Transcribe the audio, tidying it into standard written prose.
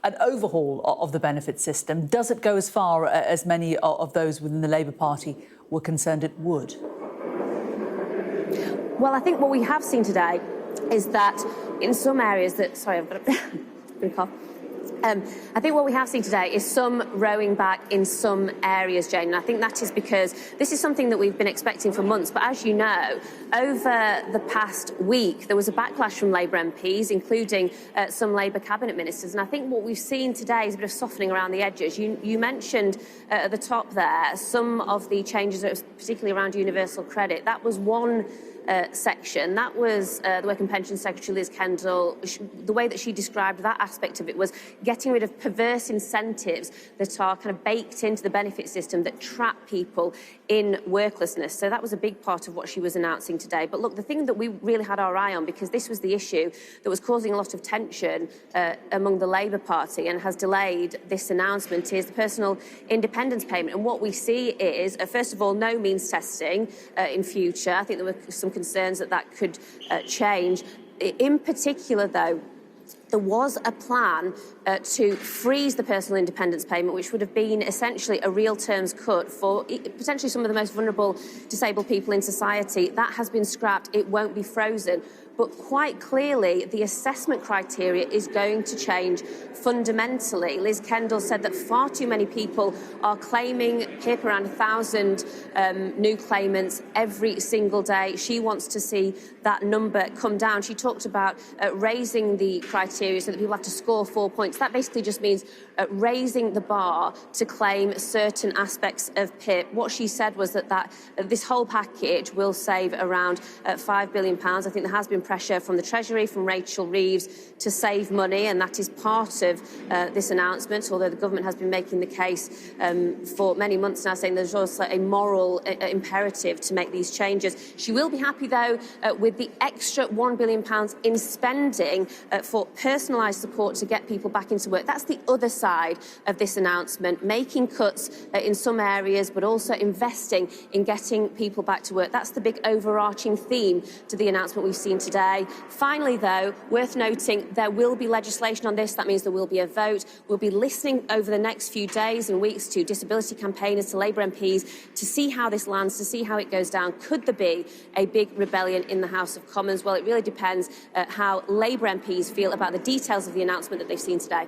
an overhaul of the benefit system. Does it go as far as many of those within the Labour Party were concerned it would? Well, I think what we have seen today is that in some areas that... Sorry, I've got a cough. I think what we have seen today is some rowing back in some areas, Jane, and I think that is because this is something that we've been expecting for months. But as you know, over the past week, there was a backlash from Labour MPs, including some Labour cabinet ministers. And I think what we've seen today is a bit of softening around the edges. You mentioned at the top there some of the changes, particularly around universal credit. That was one section. That was the Work and Pensions Secretary Liz Kendall. The way that she described that aspect of it was getting rid of perverse incentives that are kind of baked into the benefit system that trap people in worklessness. So that was a big part of what she was announcing today. But look, the thing that we really had our eye on, because this was the issue that was causing a lot of tension among the Labour Party and has delayed this announcement, is the personal independence payment. And what we see is, first of all, no means testing in future. I think there were some concerns that that could change. In particular, though, there was a plan to freeze the personal independence payment, which would have been essentially a real terms cut for potentially some of the most vulnerable disabled people in society. That has been scrapped. It won't be frozen. But quite clearly, the assessment criteria is going to change fundamentally. Liz Kendall said that far too many people are claiming PIP, around 1,000 new claimants every single day. She wants to see that number come down. She talked about raising the criteria so that people have to score 4 points. That basically just means raising the bar to claim certain aspects of PIP. What she said was that this whole package will save around £5 billion. I think there has been pressure from the Treasury, from Rachel Reeves, to save money, and that is part of this announcement, although the government has been making the case for many months now, saying there's also a moral imperative to make these changes. She will be happy, though, with the extra £1 billion in spending for personalised support to get people back into work. That's the other side of this announcement, making cuts in some areas, but also investing in getting people back to work. That's the big overarching theme to the announcement we've seen today. Finally, though, worth noting, there will be legislation on this. That means there will be a vote. We'll be listening over the next few days and weeks to disability campaigners, to Labour MPs, to see how this lands, to see how it goes down. Could there be a big rebellion in the House of Commons? Well, it really depends how Labour MPs feel about the details of the announcement that they've seen today.